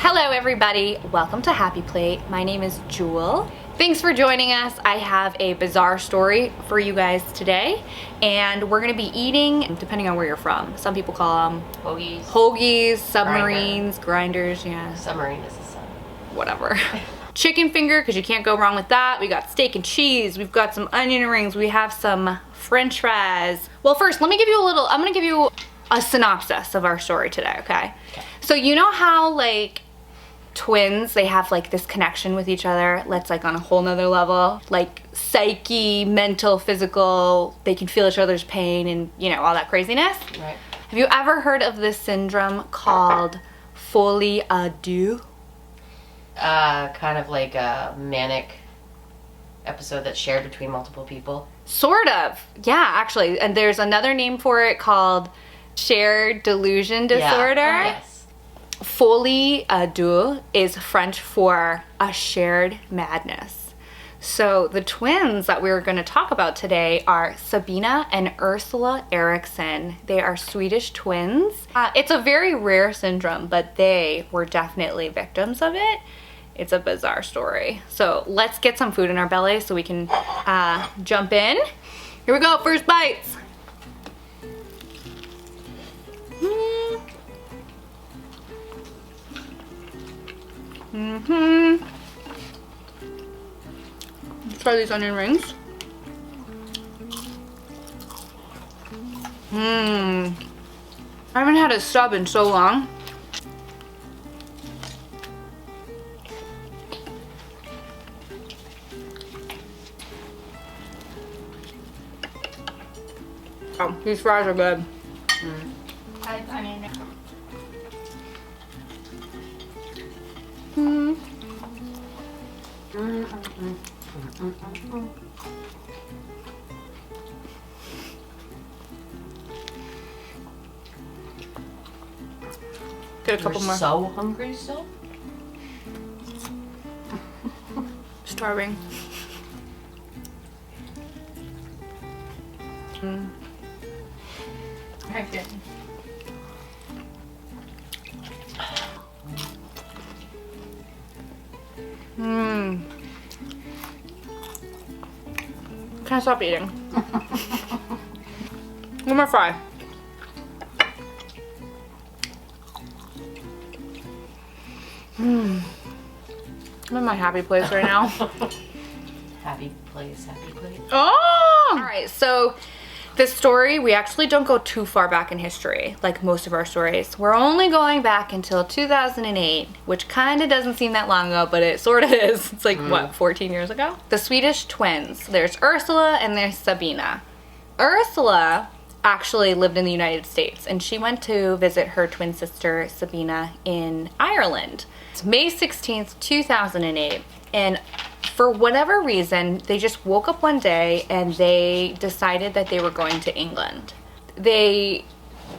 Hello everybody, welcome to Happy Plate. My name is Jewel. Thanks for joining us. I have a bizarre story for you guys today, and we're gonna be eating, depending on where you're from. Some people call them hoagies, submarines, grinders, yeah. Submarine is a sub. Whatever. Chicken finger, because you can't go wrong with that. We got steak and cheese, we've got some onion rings, we have some french fries. Well, first, I'm gonna give you a synopsis of our story today, okay? So you know how like twins, they have like this connection with each other that's like on a whole nother level, like psyche, mental, physical, they can feel each other's pain and you know, all that craziness. Right. Have you ever heard of this syndrome called folie à deux? Kind of like a manic episode that's shared between multiple people. Sort of, yeah, actually. And there's another name for it called shared delusion disorder. Yeah. Yes. Folie à deux is French for a shared madness. So the twins that we're going to talk about today are Sabina and Ursula Eriksson. They are Swedish twins. It's a very rare syndrome, but they were definitely victims of it. It's a bizarre story. So let's get some food in our belly so we can jump in. Here we go, first bites. Let's try these onion rings. I haven't had a sub in so long. Oh, these fries are good. Get a couple You're more. So hungry still? Starving. I did. Can't stop eating. One more fry. I'm in my happy place right now. Happy place, happy place. Oh! Alright, so this story, we actually don't go too far back in history, like most of our stories. We're only going back until 2008, which kind of doesn't seem that long ago, but it sort of is. It's like, what, 14 years ago? The Swedish twins. There's Ursula and there's Sabina. Ursula actually lived in the United States, and she went to visit her twin sister, Sabina, in Ireland. It's May 16th, 2008, and for whatever reason, they just woke up one day and they decided that they were going to England. They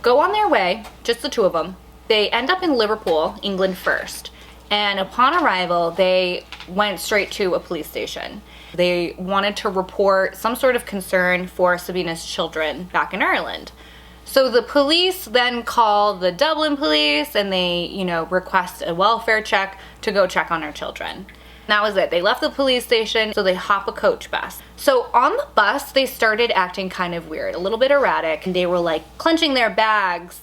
go on their way, just the two of them. They end up in Liverpool, England first. And upon arrival, they went straight to a police station. They wanted to report some sort of concern for Sabina's children back in Ireland. So the police then call the Dublin police and they, you know, request a welfare check to go check on our children. That was it. They left the police station, so they hop a coach bus. So on the bus, they started acting kind of weird, a little bit erratic, and they were like clenching their bags.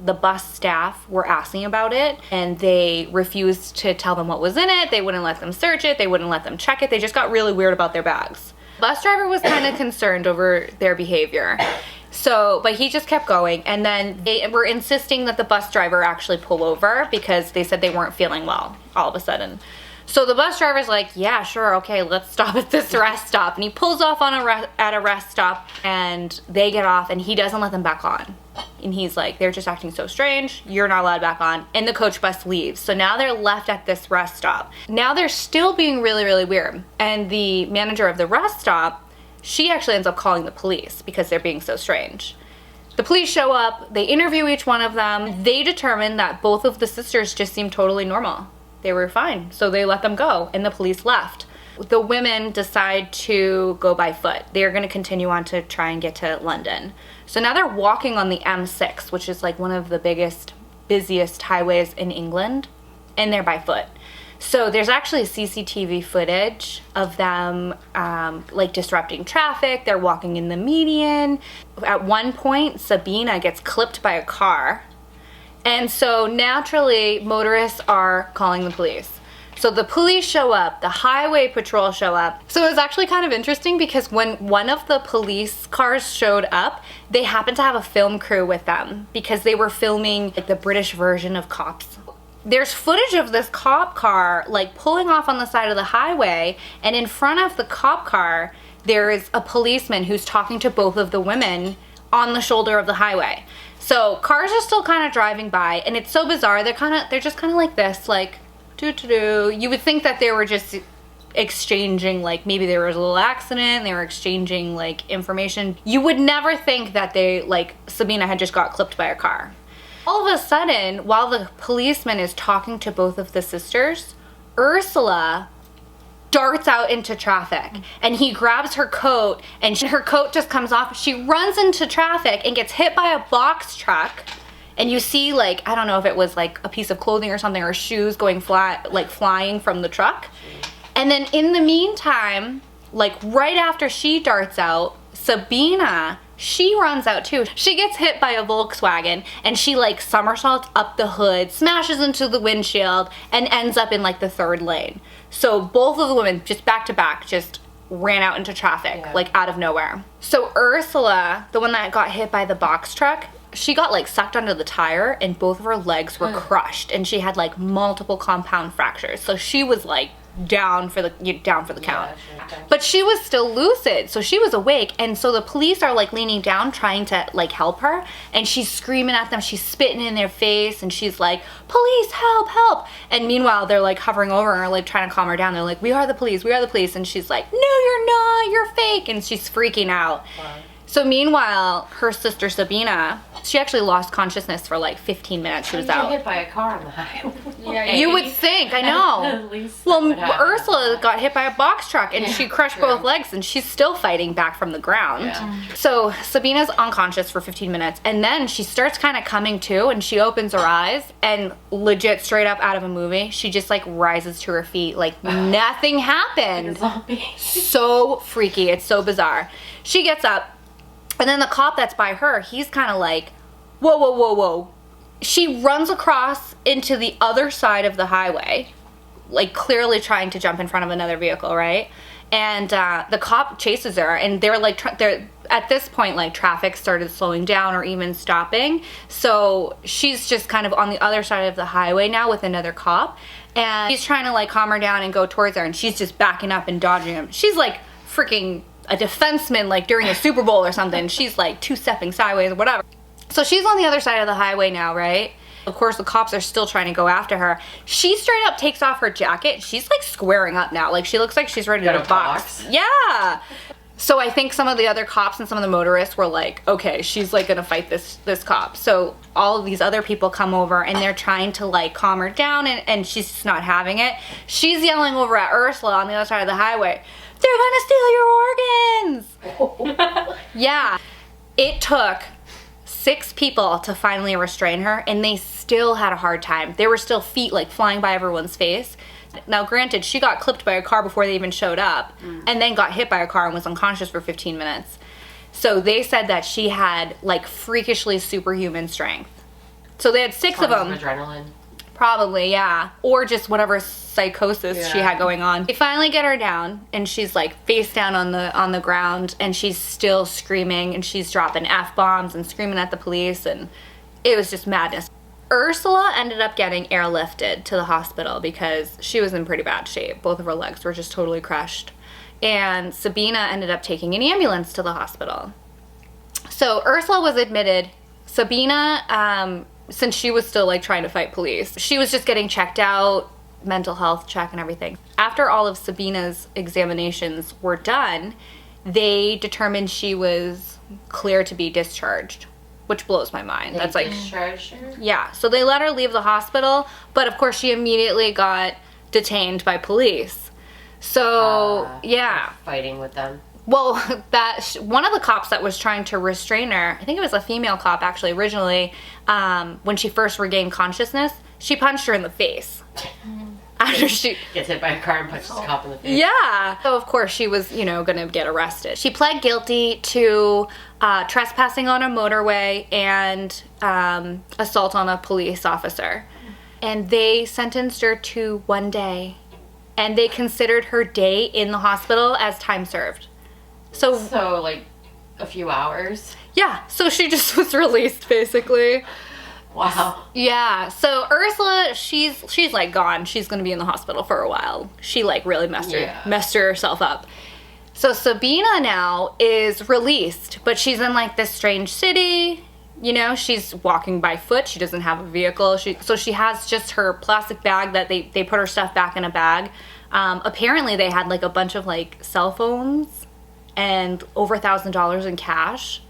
The bus staff were asking about it, and they refused to tell them what was in it. They wouldn't let them search it. They wouldn't let them check it. They just got really weird about their bags. The bus driver was kind of concerned over their behavior. So, but he just kept going, and then they were insisting that the bus driver actually pull over because they said they weren't feeling well all of a sudden. So the bus driver's like, yeah, sure, okay, let's stop at this rest stop. And he pulls off on at a rest stop, and they get off, and he doesn't let them back on. And he's like, they're just acting so strange, you're not allowed back on. And the coach bus leaves. So now they're left at this rest stop. Now they're still being really, really weird. And the manager of the rest stop, she actually ends up calling the police because they're being so strange. The police show up, they interview each one of them. They determine that both of the sisters just seem totally normal. They were fine, so they let them go, and the police left. The women decide to go by foot. They are going to continue on to try and get to London. So now they're walking on the M6, which is like one of the busiest highways in England. and they're by foot. So there's actually CCTV footage of them like disrupting traffic. They're walking in the median. At one point, Sabina gets clipped by a car. And so naturally, motorists are calling the police. So the police show up, the highway patrol show up. So it was actually kind of interesting because when one of the police cars showed up, they happened to have a film crew with them because they were filming like the British version of Cops. There's footage of this cop car like pulling off on the side of the highway, and in front of the cop car, there's a policeman who's talking to both of the women on the shoulder of the highway. So cars are still kind of driving by, and it's so bizarre. They're just kind of like this, like, doo-doo-doo. You would think that they were just exchanging, like, maybe there was a little accident, they were exchanging, like, information. You would never think that they, like, Sabina had just got clipped by a car. All of a sudden, while the policeman is talking to both of the sisters, Ursula darts out into traffic, and he grabs her coat, and her coat just comes off. She runs into traffic and gets hit by a box truck. And you see, like, I don't know if it was like a piece of clothing or something, or shoes going flying from the truck. And then in the meantime, like right after she darts out, Sabina, she runs out too. She gets hit by a Volkswagen, and she like somersaults up the hood, smashes into the windshield, and ends up in like the third lane. So both of the women, just back to back, just ran out into traffic, like out of nowhere. So Ursula, the one that got hit by the box truck, she got like sucked under the tire, and both of her legs were crushed, and she had like multiple compound fractures. So she was like down for the count. But she was still lucid, so she was awake, and so the police are like leaning down trying to like help her, and she's screaming at them, she's spitting in their face, and she's like, police, help, help. And meanwhile they're like hovering over her, like trying to calm her down. They're like, we are the police, and she's like, no you're not, you're fake, and she's freaking out. Wow. So meanwhile, her sister Sabina, she actually lost consciousness for like 15 minutes. She was out. Hit by a car on the highway. Yeah, you would think, I know. At least well, Ursula got hit by a box truck, and she crushed both legs, and she's still fighting back from the ground. Yeah. So Sabina's unconscious for 15 minutes, and then she starts kind of coming to, and she opens her eyes, and legit straight up out of a movie, she just like rises to her feet like nothing happened. Like a zombie. So freaky. It's so bizarre. She gets up, and then the cop that's by her, he's kind of like, whoa, whoa, whoa, whoa. She runs across into the other side of the highway, like clearly trying to jump in front of another vehicle, right? And the cop chases her, and they're like, at this point, like traffic started slowing down or even stopping. So she's just kind of on the other side of the highway now with another cop, and he's trying to like calm her down and go towards her, and she's just backing up and dodging him. She's like freaking a defenseman, like during a Super Bowl or something. She's like two-stepping sideways or whatever. So she's on the other side of the highway now, right? Of course, the cops are still trying to go after her. She straight up takes off her jacket. She's like squaring up now. Like she looks like she's ready to box. Yeah. So I think some of the other cops and some of the motorists were like, okay, she's like gonna fight this cop. So all of these other people come over, and they're trying to like calm her down, and she's just not having it. She's yelling over at Ursula on the other side of the highway, they're gonna steal your organs. Yeah. It took 6 people to finally restrain her, and they still had a hard time. There were still feet like flying by everyone's face. Now granted, she got clipped by a car before they even showed up, and then got hit by a car and was unconscious for 15 minutes. So they said that she had like freakishly superhuman strength. So they had 6 of them. Adrenaline. Probably, yeah. Or just whatever psychosis she had going on. They finally get her down, and she's like face down on the ground, and she's still screaming, and she's dropping F-bombs and screaming at the police, and it was just madness. Ursula ended up getting airlifted to the hospital because she was in pretty bad shape. Both of her legs were just totally crushed. And Sabina ended up taking an ambulance to the hospital. So Ursula was admitted. Sabina, since she was still like trying to fight police, she was just getting checked out, mental health check and everything. After all of Sabina's examinations were done, they determined she was clear to be discharged, which blows my mind. That's like, discharged her? Yeah, so they let her leave the hospital, but of course she immediately got detained by police. So yeah, fighting with them. Well, one of the cops that was trying to restrain her, I think it was a female cop actually originally, when she first regained consciousness, she punched her in the face. After she gets hit by a car and punches the cop in the face. Yeah. So of course she was, gonna get arrested. She pled guilty to trespassing on a motorway and assault on a police officer. And they sentenced her to 1 day. And they considered her day in the hospital as time served. So like a few hours? Yeah. So she just was released basically. Wow. Yeah. So Ursula, she's like gone. She's gonna be in the hospital for a while. She like really messed herself up. So Sabina now is released, but she's in like this strange city. She's walking by foot. She doesn't have a vehicle. So she has just her plastic bag that they put her stuff back in a bag. Apparently they had like a bunch of like cell phones and over $1,000 in cash.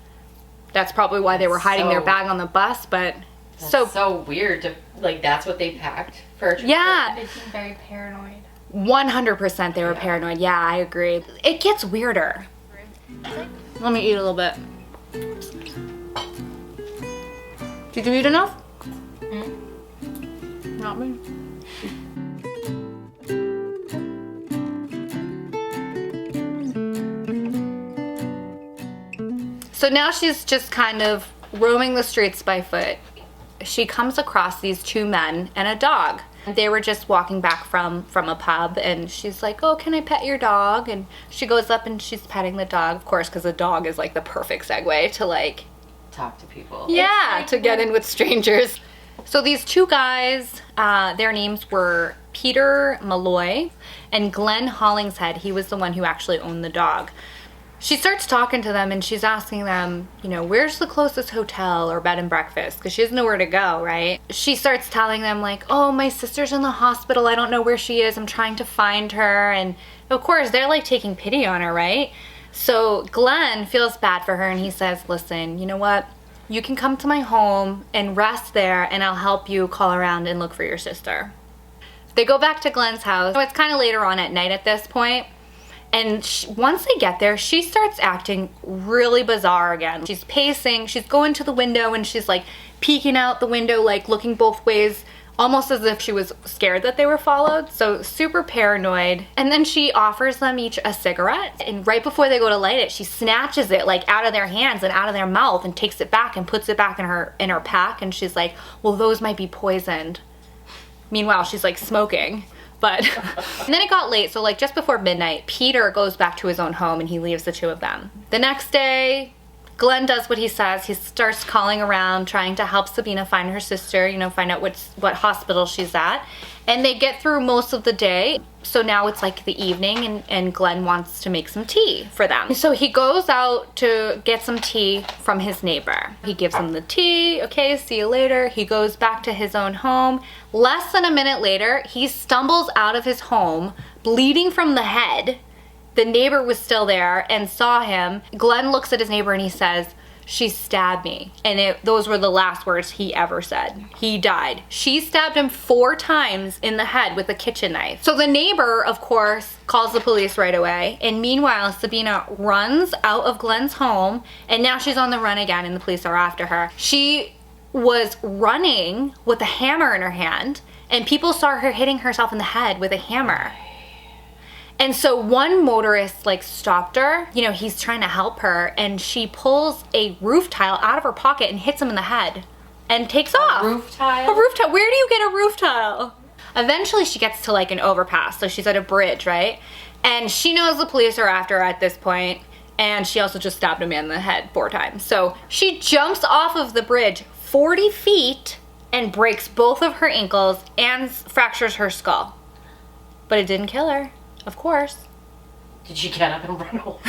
That's probably why they were hiding their bag on the bus, but. That's so weird to, like, that's what they packed for a trip. Yeah. They seem very paranoid. 100% they were paranoid. Yeah, I agree. It gets weirder. Let me eat a little bit. Did you eat enough? Not me. So now she's just kind of roaming the streets by foot. She comes across these two men and a dog. They were just walking back from a pub, and she's like, oh, can I pet your dog? And she goes up and she's petting the dog, of course, because the dog is like the perfect segue to like talk to people. Yeah, like to get in with strangers. So these two guys, their names were Peter Malloy and Glenn Hollingshead. He was the one who actually owned the dog. She starts talking to them and she's asking them, where's the closest hotel or bed and breakfast? Because she has nowhere to go, right? She starts telling them like, oh, my sister's in the hospital. I don't know where she is. I'm trying to find her. And of course, they're like taking pity on her, right? So Glenn feels bad for her and he says, listen, you know what? You can come to my home and rest there and I'll help you call around and look for your sister. They go back to Glenn's house. So it's kind of later on at night at this point. And once they get there, she starts acting really bizarre again. She's pacing, she's going to the window and she's like peeking out the window, like looking both ways, almost as if she was scared that they were followed. So super paranoid. And then she offers them each a cigarette. And right before they go to light it, she snatches it like out of their hands and out of their mouth and takes it back and puts it back in her pack. And she's like, well, those might be poisoned. Meanwhile, she's like smoking. But and then it got late, so like just before midnight, Peter goes back to his own home and he leaves the two of them. The next day, Glenn does what he says. He starts calling around, trying to help Sabina find her sister, find out what hospital she's at. And they get through most of the day. So now it's like the evening and Glenn wants to make some tea for them. So he goes out to get some tea from his neighbor. He gives him the tea. Okay, see you later. He goes back to his own home. Less than a minute later, he stumbles out of his home, bleeding from the head. The neighbor was still there and saw him. Glenn looks at his neighbor and he says, she stabbed me. And those were the last words he ever said. He died. She stabbed him 4 times in the head with a kitchen knife. So the neighbor, of course, calls the police right away. And meanwhile, Sabina runs out of Glenn's home and now she's on the run again and the police are after her. She was running with a hammer in her hand and people saw her hitting herself in the head with a hammer. And so one motorist like stopped her, he's trying to help her, and she pulls a roof tile out of her pocket and hits him in the head and takes off. A roof tile? A roof tile. Where do you get a roof tile? Eventually she gets to like an overpass, so she's at a bridge, right? And she knows the police are after her at this point, and she also just stabbed a man in the head 4 times. So she jumps off of the bridge 40 feet and breaks both of her ankles and fractures her skull. But it didn't kill her. Of course. Did she get up and run away?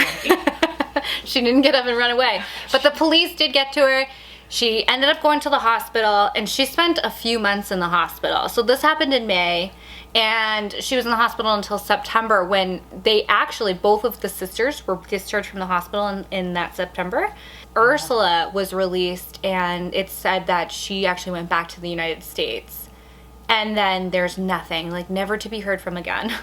She didn't get up and run away. But the police did get to her. She ended up going to the hospital, and she spent a few months in the hospital. So this happened in May, and she was in the hospital until September when both of the sisters were discharged from the hospital in that September. Ursula was released, and it said that she actually went back to the United States. And then there's nothing, like never to be heard from again.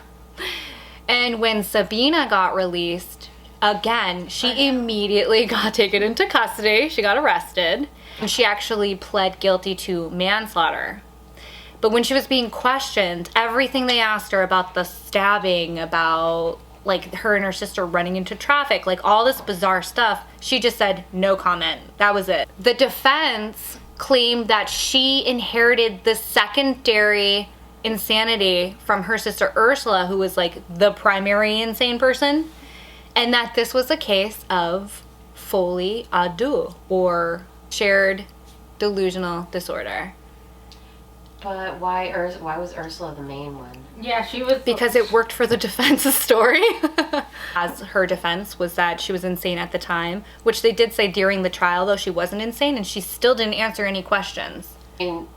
And when Sabina got released, again, she immediately got taken into custody. She got arrested. And she actually pled guilty to manslaughter. But when she was being questioned, everything they asked her about the stabbing, about like her and her sister running into traffic, like all this bizarre stuff, she just said no comment. That was it. The defense claimed that she inherited the secondary insanity from her sister Ursula, who was like the primary insane person, and that this was a case of folie à deux, or shared delusional disorder. But why was Ursula the main one? Yeah, she was... Because it worked for the defense's story. As her defense was that she was insane at the time, which they did say during the trial, though she wasn't insane, and she still didn't answer any questions. I mean,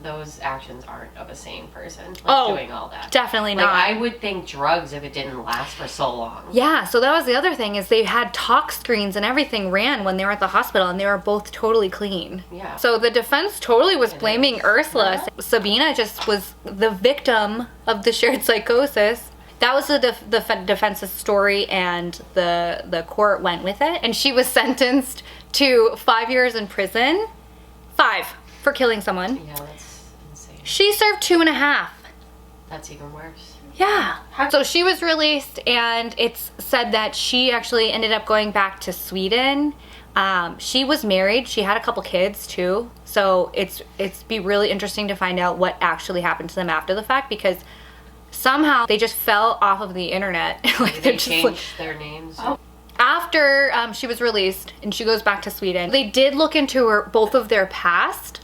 those actions aren't of a sane person, doing all that. Definitely Like, not. I would think drugs if it didn't last for so long. Yeah, so that was the other thing, is they had talk screens and everything ran when they were at the hospital, and they were both totally clean. Yeah. So the defense totally was blaming Ursula. Sabina just was the victim of the shared psychosis. That was the defense's story, and the court went with it. And she was sentenced to 5 years in prison. 5 for killing someone. Yeah, that's insane. She served 2.5. That's even worse. Yeah. So she was released, and it's said that she actually ended up going back to Sweden. She was married. She had a couple kids too. So it's be really interesting to find out what actually happened to them after the fact, because somehow they just fell off of the internet. Like They changed their names. Oh. After she was released and she goes back to Sweden, they did look into both of their past,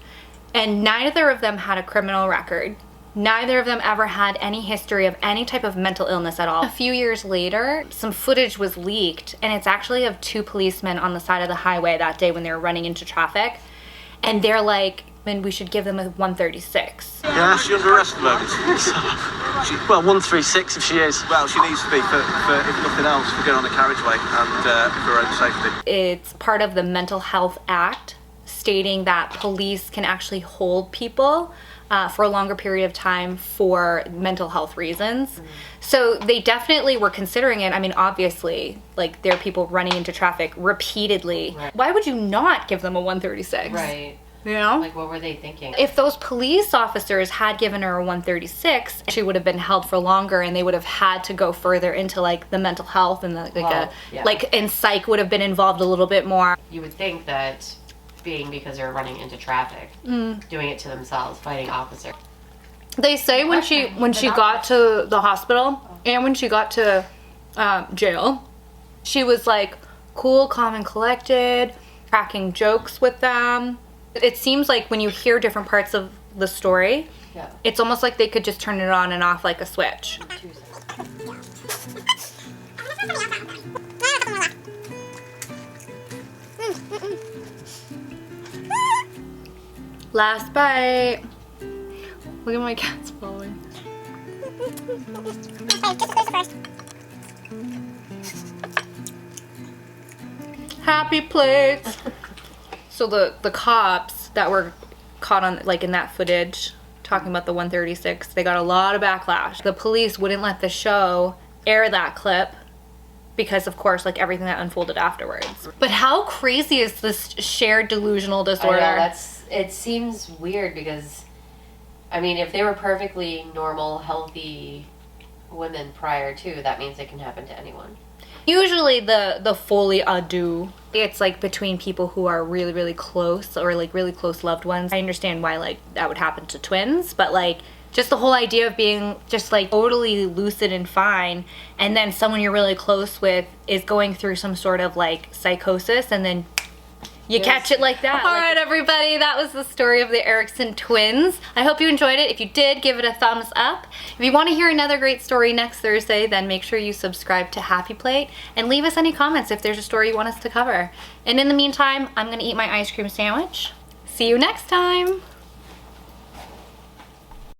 and neither of them had a criminal record. Neither of them ever had any history of any type of mental illness at all. A few years later, some footage was leaked, and it's actually of 2 policemen on the side of the highway that day when they were running into traffic. And they're like, "Man, we should give them a 136. Yeah, she's under arrest at the moment. Well, 136 if she is. Well, she needs to be for if nothing else, for going on the carriageway and for her own safety. It's part of the Mental Health Act, stating that police can actually hold people for a longer period of time for mental health reasons. So they definitely were considering it. I mean, obviously, like, there are people running into traffic repeatedly. Right. Why would you not give them a 136? Right. You know? Like, what were they thinking? If those police officers had given her a 136, she would have been held for longer, and they would have had to go further into like the mental health, and and psych would have been involved a little bit more. You would think that being because they're running into traffic, doing it to themselves, fighting officers. They say when she got to the hospital and when she got to jail, she was like cool, calm, and collected, cracking jokes with them. It seems like when you hear different parts of the story, Yeah. it's almost like they could just turn it on and off like a switch. Last bite. Look at my cat's following. Happy plates. So the cops that were caught on, like, in that footage talking about the 136, they got a lot of backlash. The police wouldn't let the show air that clip because, of course, like, everything that unfolded afterwards. But how crazy is this shared delusional disorder? I know, it seems weird because, I mean, if they were perfectly normal, healthy women prior to, that means it can happen to anyone. Usually the folie à deux, it's like between people who are really, really close, or like really close loved ones. I understand why like that would happen to twins, but like just the whole idea of being just like totally lucid and fine, and then someone you're really close with is going through some sort of like psychosis, and then you catch it like that. All right, everybody, that was the story of the Erickson twins. I hope you enjoyed it. If you did, give it a thumbs up. If you want to hear another great story next Thursday, then make sure you subscribe to Happy Plate and leave us any comments if there's a story you want us to cover. And in the meantime, I'm going to eat my ice cream sandwich. See you next time.